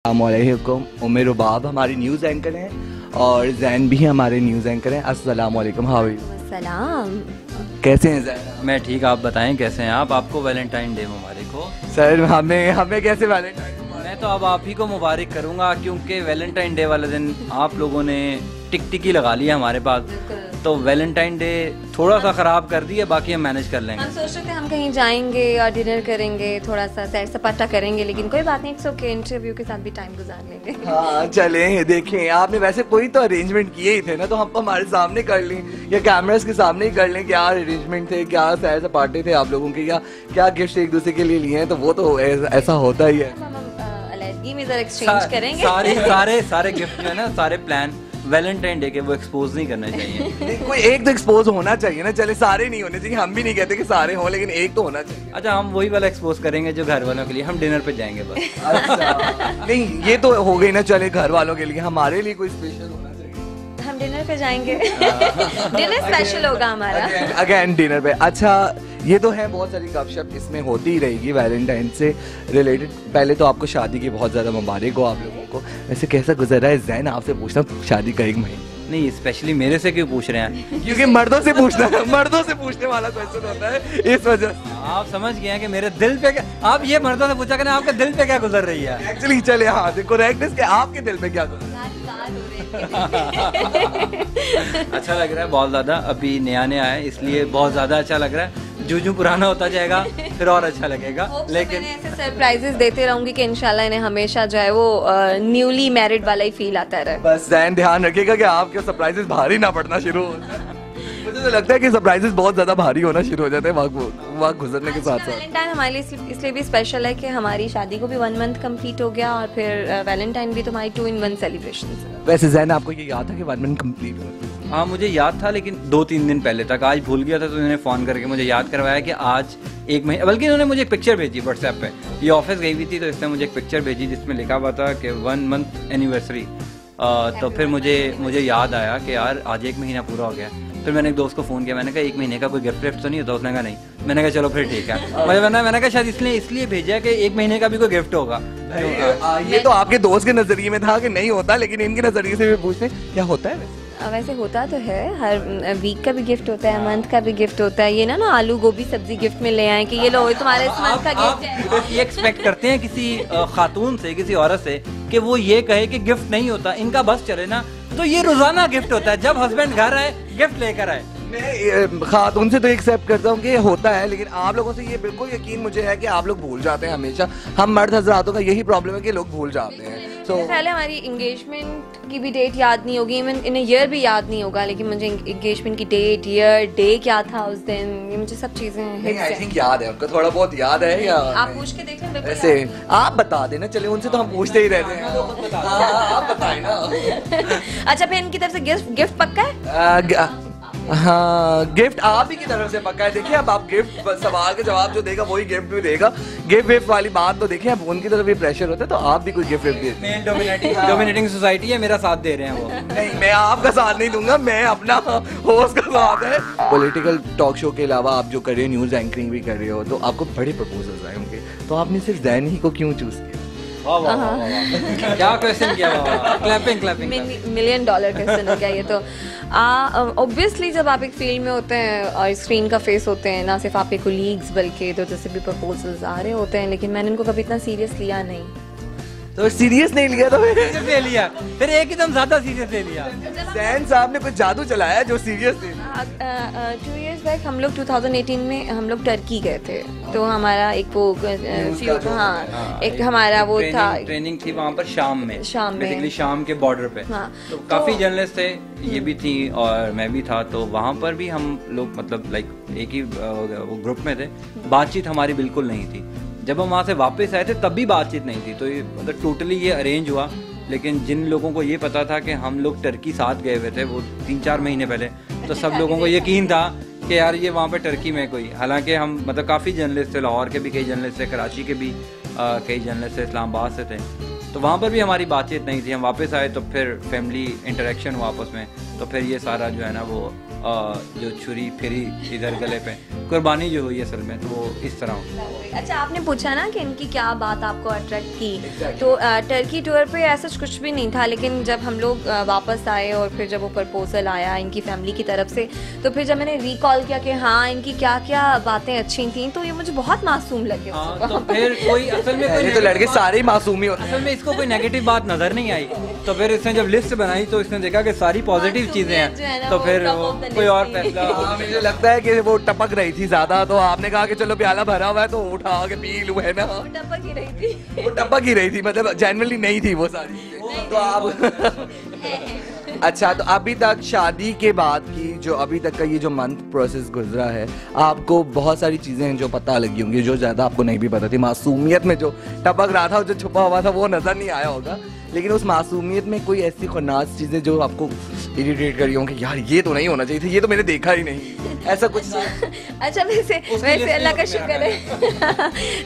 अस्सलामुअलैकुम। उमर रुबाब हमारी news anchor हैं और जैन भी हमारे न्यूज़ एंकर हैं। अस्सलामुअलैकुम, हाउ आर यू? सलाम। कैसे हैं जैन? मैं ठीक, आप बताएं कैसे हैं आप? आपको वैलेंटाइन डे मुबारक हो। सर हमें हमें कैसे वैलेंटाइन? मैं तो अब आप ही को मुबारक करूंगा क्योंकि वैलेंटाइन डे वाले दिन आप लोगों ने टिकटिकी लगा ली है हमारे पास, तो वैलेंटाइन डे थोड़ा सा ख़राब कर दिया, बाकी हम मैनेज कर लेंगे। हम सोच रहे थे हम कहीं जाएंगे और डिनर करेंगे, थोड़ा सा सैर सपाटा करेंगे, लेकिन कोई बात नहीं, इट्स ओके, इंटरव्यू के साथ भी टाइम गुजार लेंगे। हाँ चलें, देखें आपने वैसे कोई तो अरेंजमेंट किए ही थे ना, तो हम हमारे सामने कर लें या कैमरास के सामने ही कर लें। क्या अरेंजमेंट थे, क्या सैर सपाटे थे आप लोगों के, या क्या गिफ्ट एक दूसरे के लिए लिए हैं, तो वो तो ऐसा होता ही है। हम अलहदगी में जरा एक्सचेंज करेंगे। सारे गिफ्ट जो है ना, सारे प्लान वैलेंटाइन डे के वो एक्सपोज नहीं करने चाहिए। कोई एक तो एक्सपोज होना चाहिए ना, चले सारे नहीं होने चाहिए, हम भी नहीं कहते कि सारे हों, लेकिन एक तो होना चाहिए। अच्छा, हम वही वाला एक्सपोज करेंगे जो घर वालों के लिए, हम डिनर पे जाएंगे बस। अच्छा नहीं, ये तो हो गई ना, चले घर वालों के लिए, हमारे लिए कोई स्पेशल होना चाहिए। हम डिनर पे जाएंगे। डिनर स्पेशल होगा हमारा। अगेन डिनर पे। अच्छा, ये तो है, बहुत सारी गपशप इसमें होती ही रहेगी वैलेंटाइन से रिलेटेड। पहले तो आपको शादी की बहुत ज़्यादा मुबारक हो आप लोगों को। वैसे कैसा गुजर रहा है जैन? आपसे पूछना, शादी का 1 महीना। नहीं, स्पेशली मेरे से क्यों पूछ रहे हैं? क्योंकि मर्दों से पूछने वाला क्वेश्चन होता है, इस वजह से। आप समझ गए हैं कि मेरे दिल पे क्या, आप ये मर्दों से पूछा करें आपके दिल पे क्या गुजर रही है। एक्चुअली चले, हाँ देखो करेक्टनेस के, आपके दिल पे क्या गुजर अच्छा लग रहा है बहुत ज़्यादा, अभी नया नया है इसलिए बहुत ज़्यादा अच्छा लग रहा है। जूं पुराना होता जाएगा फिर और अच्छा लगेगा। लेकिन मैं ऐसे सरप्राइजेस देते रहूंगी कि इंशाल्लाह इन्हें हमेशा जो है वो न्यूली मैरिड वाला ही फील आता रहे। बस जैन ध्यान रखिएगा कि आपके सरप्राइजेस भारी ना पड़ना शुरू हो। मुझे तो लगता है कि सरप्राइजेस बहुत ज्यादा भारी होना शुरू हो जाते हैं वक्त गुजरने के साथ साथ। वैलेंटाइन हमारे लिए इसलिए भी स्पेशल है कि हमारी शादी को भी 1 मंथ कंप्लीट हो गया और फिर वैलेंटाइन भी तो हमारी 2 in 1 सेलिब्रेशन है। वैसे जैन, आपको ये याद था कि 1 मंथ कंप्लीट हुआ? हाँ, मुझे याद था, लेकिन 2-3 दिन पहले तक, आज भूल गया था, तो उन्होंने फ़ोन करके मुझे याद करवाया कि आज 1 महीना, बल्कि उन्होंने मुझे एक पिक्चर भेजी व्हाट्सएप पे। ये ऑफिस गई हुई थी तो इसने मुझे एक पिक्चर भेजी जिसमें लिखा हुआ था कि 1 मंथ एनिवर्सरी। तो फिर मुझे याद आया कि यार आज 1 महीना पूरा हो गया। फिर मैंने एक दोस्त को फ़ोन किया, मैंने कहा 1 महीने का कोई गिफ्ट विफ्ट तो नहीं होता? उसने कहा नहीं। मैंने कहा चलो फिर ठीक है। मैंने कहा शायद इसलिए भेजा कि 1 महीने का भी कोई गिफ्ट होगा। ये तो आपके दोस्त के नजरिए में था कि नहीं होता, लेकिन इनके नजरिए से भी पूछते क्या होता है? वैसे होता तो है, हर वीक का भी गिफ्ट होता है, मंथ का भी गिफ्ट होता है। ये ना आलू गोभी सब्जी गिफ्ट में ले आए कि ये लो तुम्हारे इस मंथ का गिफ्ट है। ये एक्सपेक्ट करते हैं किसी खातून से, किसी औरत से, कि वो ये कहे कि गिफ्ट नहीं होता, इनका बस चले ना, तो ये रोजाना गिफ्ट होता है। जब हस्बैंड घर आए गिफ्ट लेकर आए। मैं खातून से तो एक्सेप्ट करता हूँ कि ये होता है, लेकिन आप लोगों से ये बिल्कुल यकीन मुझे है कि आप लोग भूल जाते हैं हमेशा। हम मर्द हजरातों का यही प्रॉब्लम है कि लोग भूल जाते हैं। पहले हमारी इंगेजमेंट की भी डेट याद नहीं होगी, इवन इन ईयर भी याद नहीं होगा, लेकिन मुझे इंगेजमेंट की डेट, ईयर, डे क्या था उस दिन, ये मुझे सब चीजें आई थिंक याद है, उनको थोड़ा बहुत याद है। या आप पूछ के देख लें। वैसे आप बता देना, चले उनसे तो हम पूछते ही रहते हैं। आप बताएं ना। अच्छा, फिर इनकी तरफ से गिफ्ट पक्का है? हाँ, गिफ्ट आप ही की तरफ से पक्का है। देखिए अब आप गिफ्ट, सवाल के जवाब जो देगा वही गिफ्ट भी देगा। गिफ्ट विफ्ट वाली बात तो देखिए, अब उनकी तरफ भी प्रेशर होता है, तो आप भी कोई गिफ्ट विफ्ट दे। मेल डोमिनेटिंग सोसाइटी है, मेरा साथ दे रहे हैं वो। नहीं, मैं आपका साथ नहीं दूंगा, मैं अपना होस्ट का साथ है। पॉलिटिकल टॉक शो के अलावा आप जो कर रहे हो, न्यूज एंकरिंग भी कर रहे हो, तो आपको बड़े प्रपोजल्स आए होंगे, तो आपने सिर्फ जैन ही को क्यों चूज किया? क्या क्वेश्चन किया? क्लैपिंग $1 million क्वेश्चन हो गया ये तो। ऑब्वियसली जब आप एक फील्ड में होते हैं और स्क्रीन का फेस होते हैं, ना सिर्फ आपके कोलीग्स बल्कि तो जैसे भी प्रपोजल्स आ रहे होते हैं, लेकिन मैंने इनको कभी इतना सीरियस लिया नहीं। तो सीरियस नहीं लिया तो ले लिया, फिर एकदम ज्यादा सीरियस ले लिया। जैन साहब ने कुछ जादू चलाया जो सीरियस नहीं। 2 years बैक हम लोग 2018 में हम लोग टर्की गए थे, तो हमारा एक वो एक हमारा वो था, ट्रेनिंग थी वहाँ पर शाम में बेसिकली शाम के बॉर्डर पे। तो काफी जर्नलिस्ट थे, ये भी थी और मैं भी था, तो वहाँ पर भी हम लोग मतलब लाइक एक ही ग्रुप में थे। बातचीत हमारी बिल्कुल नहीं थी। जब हम वहाँ से वापस आए थे तब भी बातचीत नहीं थी। तो ये मतलब टोटली ये अरेंज हुआ, लेकिन जिन लोगों को ये पता था कि हम लोग टर्की साथ गए हुए थे वो 3-4 महीने पहले, तो सब लोगों को यकीन था कि यार ये वहाँ पे टर्की में कोई, हालांकि हम मतलब काफ़ी जर्नलिस्ट थे, लाहौर के भी कई जर्नलिस्ट थे, कराची के भी कई जर्नलिस्ट थे, इस्लामाबाद से थे, तो वहाँ पर भी हमारी बातचीत नहीं थी। हम वापस आए तो फिर फैमिली इंटरेक्शन हुआ आपस में, तो फिर ये सारा जो है ना वो जो छुरी फिरी इधर गले पे कुर्बानी जो हुई असल में, तो वो इस तरह हो। अच्छा, आपने पूछा ना कि इनकी क्या बात आपको अट्रैक्ट की, तो टर्की टूर पे ऐसा कुछ भी नहीं था, लेकिन जब हम लोग वापस आए और फिर जब वो प्रपोजल आया इनकी फैमिली की तरफ से, तो फिर जब मैंने रिकॉल किया कि हाँ इनकी क्या क्या बातें अच्छी थी, तो ये मुझे बहुत मासूम लगे। तो फिर कोई असल में कोई तो लड़के सारे ही मासूम ही होते हैं, असल में इसको कोई नेगेटिव बात नजर नहीं आई, तो फिर इसने जब लिस्ट बनाई तो इसने देखा कि सारी पॉजिटिव चीजें हैं, तो फिर कोई और फैसला। मुझे लगता है कि वो टपक रही थी ज्यादा, तो आपने कहा कि चलो प्याला भरा हुआ है तो उठा के पी लूं, है ना। वो टपक ही रही थी, वो टपक ही रही थी, मतलब जेन्युइनली नहीं थी वो सारी। तो आप अच्छा, तो अभी तक शादी के बाद की जो अभी तक का ये जो मंथ प्रोसेस गुजरा है, आपको बहुत सारी चीजें जो पता लगी होंगी जो ज्यादा आपको नहीं भी पता थी। मासूमियत में जो टपक रहा था, जो छुपा हुआ था, वो नजर नहीं आया होगा, लेकिन उस मासूमियत में कोई ऐसी खन्नास चीजें जो आपको इरिटेट करी होंगी, यार ये तो नहीं होना चाहिए था, ये तो मैंने देखा ही नहीं, ऐसा कुछ। अच्छा, वैसे अल्लाह का शुक्र है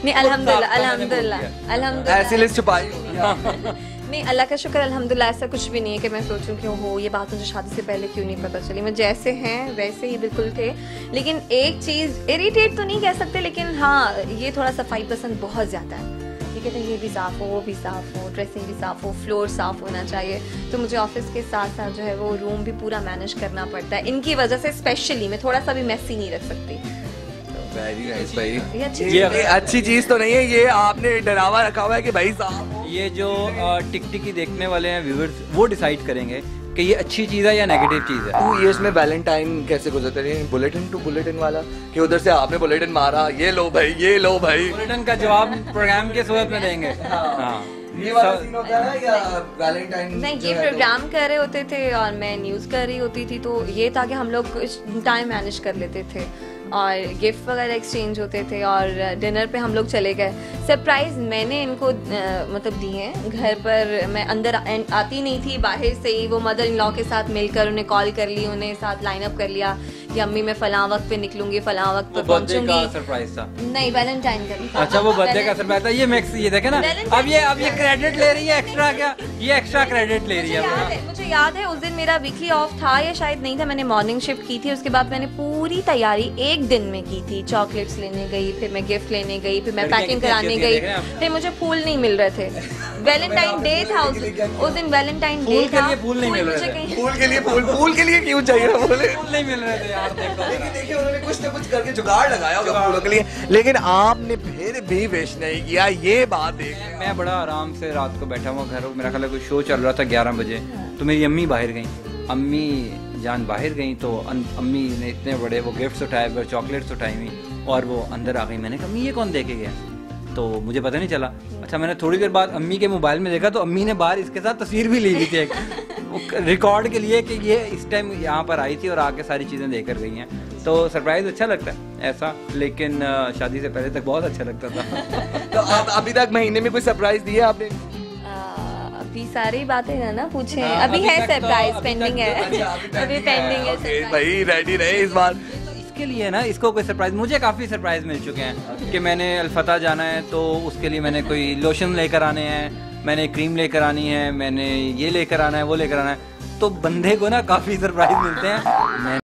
नहीं, अल्हम्दुलिल्लाह अल्हम्दुलिल्लाह अल्हम्दुलिल्लाह, ऐसी लिस्ट छुपाई होगी। नहीं, अल्लाह का शुक्र अल्हम्दुलिल्लाह, ऐसा कुछ भी नहीं है कि मैं सोचूं कि हो ये बात मुझे शादी से पहले क्यों नहीं पता चली। मैं जैसे हैं वैसे ही बिल्कुल थे, लेकिन एक चीज़ इरिटेट तो नहीं कह सकते, लेकिन हाँ ये थोड़ा सफाई पसंद बहुत ज़्यादा है। ये कहते हैं ये भी साफ़ हो, वो भी साफ़ हो, ड्रेसिंग भी साफ़ हो, फ्लोर साफ़ होना चाहिए, तो मुझे ऑफिस के साथ साथ जो है वो रूम भी पूरा मैनेज करना पड़ता है। इनकी वजह से स्पेशली मैं थोड़ा सा भी मेसी नहीं रख सकती। वेरी नाइस भाई, ये अच्छी चीज तो नहीं है, ये आपने डरावा रखा हुआ है कि भाई साहब। ये जो टिकटिकी देखने वाले हैं व्यूअर्स, वो डिसाइड करेंगे कि ये अच्छी चीज़ है या नेगेटिव चीज़ है। 2 years में वैलेंटाइन कैसे गुजरते रहे, बुलेटिन टू बुलेटिन वाला, कि उधर से आपने बुलेटिन मारा, ये लो भाई, ये लो भाई, बुलेटिन का जवाब प्रोग्राम के सूरत में देंगे। हाँ, ये वाला सीन होता है या वैलेंटाइन? नहीं, ये प्रोग्राम कर रहे होते थे और मैं न्यूज़ कर रही होती थी, तो ये था कि हम लोग कुछ टाइम मैनेज कर लेते थे और गिफ्ट वगैरह एक्सचेंज होते थे और डिनर पे हम लोग चले गए। सरप्राइज़ मैंने इनको मतलब दिए हैं घर पर, मैं अंदर आती नहीं थी, बाहर से ही वो मदर इन लॉ के साथ मिलकर उन्हें कॉल कर ली, उन्हें साथ लाइन अप कर लिया कि अम्मी मैं फलां वक्त पे निकलूंगी, फलां वक्त पे पहुंचूंगी। सरप्राइज था? नहीं, वैलेंटाइन का भी था। अच्छा, वो बर्थडे का सरप्राइज था। ये मैक्स, ये देखे ना, अब ये क्रेडिट ले रही है एक्स्ट्रा, क्या ये एक्स्ट्रा क्रेडिट ले रही है। मुझे याद है उस दिन मेरा वीकली ऑफ था या शायद नहीं था, मैंने मॉर्निंग शिफ्ट की थी, उसके बाद मैंने पूरी तैयारी एक दिन में की थी। चॉकलेट्स लेने गई, फिर मैं गिफ्ट लेने गई, फिर मैं पैकिंग कराने गई, फिर मुझे फूल नहीं मिल रहे थे। वैलेंटाइन डे था उस दिन, वैलेंटाइन डे था, फूल नहीं मिल रहे थे। फूल के लिए क्यों चाहिए बोले, फूल नहीं मिल रहे थे यार। देखिए उन्होंने कुछ ना कुछ करके जुगाड़ लगाया होगा फूलों के लिए, लेकिन आपने फिर भी विश नहीं किया, ये बात देखिए। मैं बड़ा आराम से रात को बैठा हुआ घर, मेरा ख्याल है कोई शो चल रहा था 11 बजे, तो मेरी अम्मी बाहर गई, अम्मी जान बाहर गई, तो अम्मी ने इतने बड़े वो गिफ्ट्स उठाए, चॉकलेट्स उठाई हुई और वो अंदर आ गई। मैंने कहा अम्मी ये कौन दे के गया, तो मुझे पता नहीं चला। अच्छा, मैंने थोड़ी देर बाद अम्मी के मोबाइल में देखा तो अम्मी ने बाहर इसके साथ तस्वीर भी ली हुई थी एक रिकॉर्ड के लिए कि ये इस टाइम यहाँ पर आई थी और आके सारी चीज़ें देकर गई हैं। तो सरप्राइज अच्छा लगता है ऐसा, लेकिन शादी से पहले तक बहुत अच्छा लगता था। तो आप अभी तक महीने में कोई सरप्राइज दिया आपने? अभी सारी बातें है ना पूछे, अभी है सरप्राइज पेंडिंग है, अभी पेंडिंग है भाई, रेडी रहे इस बार। इसके लिए ना इसको कोई सरप्राइज, मुझे काफ़ी सरप्राइज मिल चुके हैं कि मैंने अलफता जाना है तो उसके लिए मैंने कोई लोशन लेकर आने हैं, मैंने क्रीम लेकर आनी है, मैंने ये लेकर आना है, वो लेकर आना है, तो बंदे को ना काफ़ी सरप्राइज मिलते हैं।